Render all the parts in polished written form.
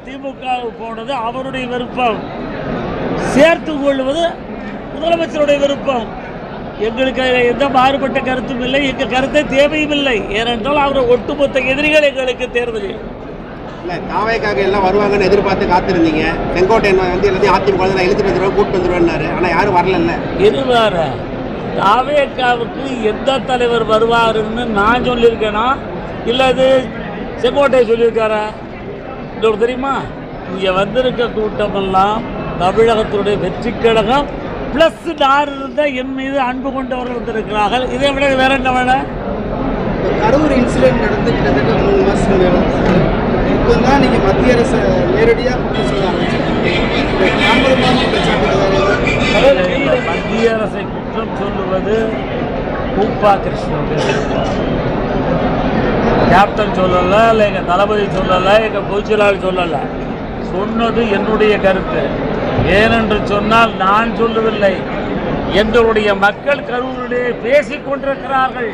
திமுக போனது அவருடைய விருப்பம், சேர்த்து கொள்வது முதலமைச்சருடைய விருப்பம். எங்களுக்கு எந்த மாறுபட்ட கருத்தும் இல்லை, எங்கள் கருத்தை தேவையும் இல்லை. ஏனென்றால் அவர் ஒட்டுமொத்த எதிரிகள் எங்களுக்கு தேர்தலில் தாவேக்காக எல்லாம் வருவாங்கன்னு எதிர்பார்த்து காத்திருந்தீங்க. செங்கோட்டையன் வந்து எல்லாத்தையும் அதிமுக இழுத்துட்டு வந்துடுவேன் கூப்பிட்டு வந்துடுவேன்னாரு. ஆனால் யாரும் வரல. இருவார தாவேக்காவுக்கு எந்த தலைவர் வருவாருன்னு நான் சொல்லியிருக்கேனா இல்லை அது செங்கோட்டையை சொல்லியிருக்காரா இன்னொரு தெரியுமா? இங்கே வந்திருக்க கூட்டமெல்லாம் தமிழகத்துடைய வெற்றி கழகம் ப்ளஸ் நான் இருந்தால் என் மீது அன்பு கொண்டவர்கள் வந்திருக்கிறார்கள். இதை விட வேற என்ன வேணும்? கரூர் இன்சிடென்ட் நடந்து கிட்டத்தட்ட 3 மாதம் வேணும். இப்போ தான் நீங்கள் மத்திய அரசு நேரடியாக குற்றம் சொல்ல மத்திய அரசை குற்றம் சொல்லுவது கூப்பா கிருஷ்ணன் கேப்டன் சொல்லலை, இல்லை எங்கள் தளபதி சொல்லலை, எங்கள் பொதுச்செயலாளர் சொல்லலை. சொன்னது என்னுடைய கருத்து. ஏனென்று சொன்னால் நான் சொல்லவில்லை, எங்களுடைய மக்கள் கரூரிலே பேசிக் கொண்டிருக்கிறார்கள்.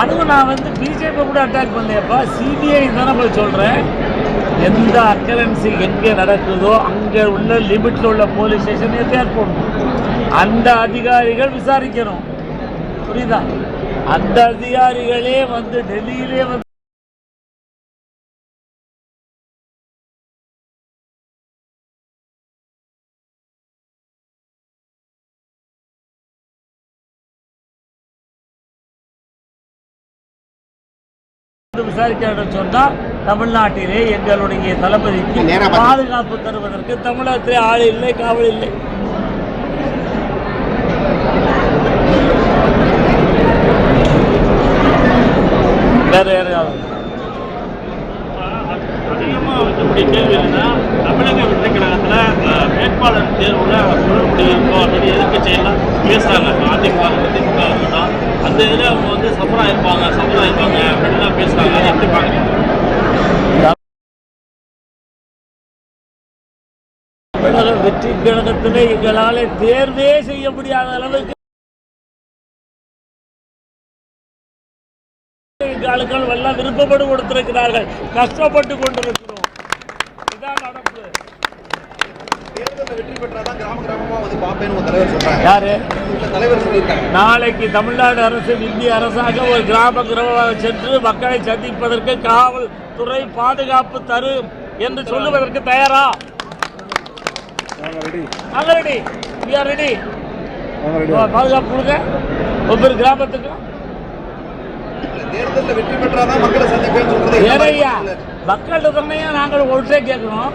அதுவும் நான் பிஜேபி கூட அட்டாக் பண்ணலையப்பா, சிபிஐ தானே போய் சொல்கிறேன். எந்த அக்கரன்சி எங்கே நடக்குதோ அங்கே உள்ள லிமிட்டில் உள்ள போலீஸ் ஸ்டேஷன் எஃப்ஐஆர் போடணும். அந்த அதிகாரிகள் விசாரிக்கணும். புரியுதா? அந்த அதிகாரிகளே டெல்லியிலே விசாரிக்க சொன்னால் தமிழ்நாட்டிலே எங்களுடைய தளபதிக்கு பாதுகாப்பு தருவதற்கு தமிழகத்திலே ஆள் இல்லை, காவல் இல்லை. வேற யாராவது அதிகமாக வைக்கக்கூடிய கேள்வி என்னன்னா, தமிழக வெற்றி கழகத்தில் வேட்பாளர் தேர்வில் குழப்படி இருக்கோ அப்படின்னு எதிர்க்கட்சியெல்லாம் பேசுகிறாங்க. அதிமுக திமுக தான் அந்த இதில் அவங்க சஃபராக இருப்பாங்க அப்படின்லாம் பேசுகிறாங்க. அதை எப்படி பார்க்குறீங்க? தமிழக வெற்றி கழகத்தில் எங்களால் தேர்வே செய்ய முடியாத அளவுக்கு ஆளுகள் எல்லாம் விருப்பப்பட்டு கொடுத்திருக்கிறார்கள். கஷ்டப்பட்டு கொண்டிருக்கிறோம். இதான் நடப்பு. வெற்றி பெற்றாதான் கிராம கிராமமா பாப்பேன்னு ஒரு தலைவர் சொல்றாங்க. யாரு தலைவர் சொல்லியிருக்காங்க. நாளைக்கு தமிழ்நாடு அரசு இந்திய அரசாக ஒரு கிராம கிராமமாக சென்று மக்களை சந்திப்பதற்கு காவல்துறை பாதுகாப்பு தரும் என்று சொல்லுவதற்கு தயாரா? ரெடி. பாதுகாப்பு கொடுங்க ஒவ்வொரு கிராமத்துக்கும். தேர்தலில் வெற்றி பெற்றாதான் மக்களை சந்திப்பேன்னு சொல்றது. மக்கள்கிட்ட தானே நாங்கள் ஓட்டே கேட்குறோம்.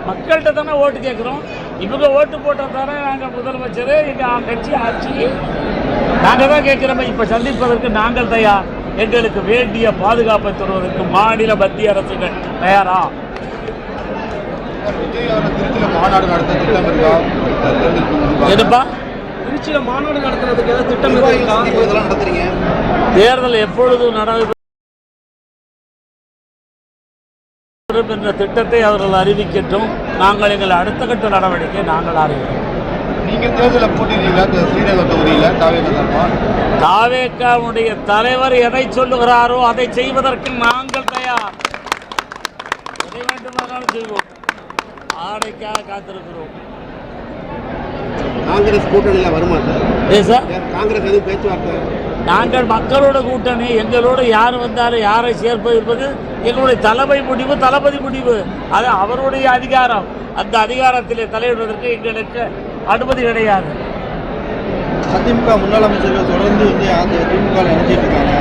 மக்கள்கிட்ட தானே ஓட்டு கேட்குறோம். இவங்க ஓட்டு போட்டால் தானே நாங்கள் முதலமைச்சர், எங்கள் கட்சி ஆட்சி நாங்கள் தான் கேட்குறோம். இப்போ சந்திப்பதற்கு நாங்கள் தயார். எங்களுக்கு வேண்டிய பாதுகாப்பை தருவதற்கு மாநில மத்திய அரசுகள் தயாரா? திருச்சியில் மாநாடு நடத்த திட்டம் இருக்கா? என்னப்பா திருச்சியில் மாநாடு நடத்துறதுக்கு ஏதாவது திட்டம் இதெல்லாம் நடத்துறீங்க? தேர்தல் எப்பொழுதும் நடைபெறும் என்ற திட்டத்தை அவர்கள் அறிவிக்கட்டும். நாங்கள் எங்கள் அடுத்த கட்ட நடவடிக்கை நாங்கள் அறிவிக்கிறோம். நீங்கள் தேர்தலில் போட்டிருக்கீங்களா? ஸ்ரீநகர் தொகுதியில் தாவேக்காவுடைய தலைவர் எதை சொல்லுகிறாரோ அதை செய்வதற்கு நாங்கள் தயார். எதை வேண்டுமானாலும் செய்வோம். ஆடைக்காக காத்திருக்கிறோம். காங்கிரஸ் கூட்டணியில் வருமா சார்? காங்கிரஸ் எதுவும் பேச்சுவார்த்தை? நாங்கள் மக்களோட கூட்டணி. எங்களோட யார் வந்தாலும் யாரை சேர்ப்பது என்பது எங்களுடைய தலைமை முடிவு, தளபதி முடிவு. அது அவருடைய அதிகாரம். அந்த அதிகாரத்திலே தலையிடுவதற்கு எங்களுக்கு அனுமதி கிடையாது. அதிமுக முன்னாள் அமைச்சர்கள் தொடர்ந்து திமுக இணைஞ்சிட்டு இருக்காங்க.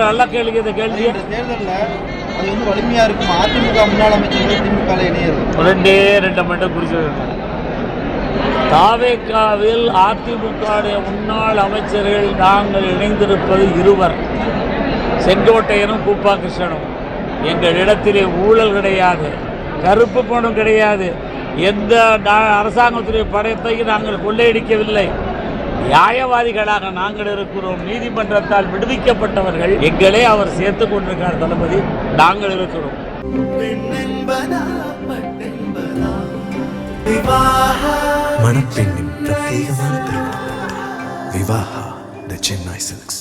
நல்ல கேள்வி. இந்த கேள்வி தேர்தலில் அது வலிமையா இருக்கும். அதிமுக முன்னாள் அமைச்சர்கள் திமுக இணையிறது ரெண்டு மட்டும் குறிச்சு. தாவேக்காவில் அதிமுக முன்னாள் அமைச்சர்கள் நாங்கள் இணைந்திருப்பது 2. செங்கோட்டையனும் கூப்பா கிருஷ்ணனும். எங்கள் இடத்திலே ஊழல் கிடையாது, கருப்பு பணம் கிடையாது. எந்த அரசாங்கத்துடைய பணத்தையும் நாங்கள் கொள்ளையடிக்கவில்லை. நியாயவாதிகளாக நாங்கள் இருக்கிறோம். நீதிமன்றத்தால் விடுவிக்கப்பட்டவர்கள் எங்களே அவர் சேர்த்து கொண்டிருக்கிறார் தளபதி. நாங்கள் இருக்கிறோம். மணப்பெண்ணின் பிரத்யேகமான திருமணம் விவாஹா தி சென்னை சில்க்ஸ்.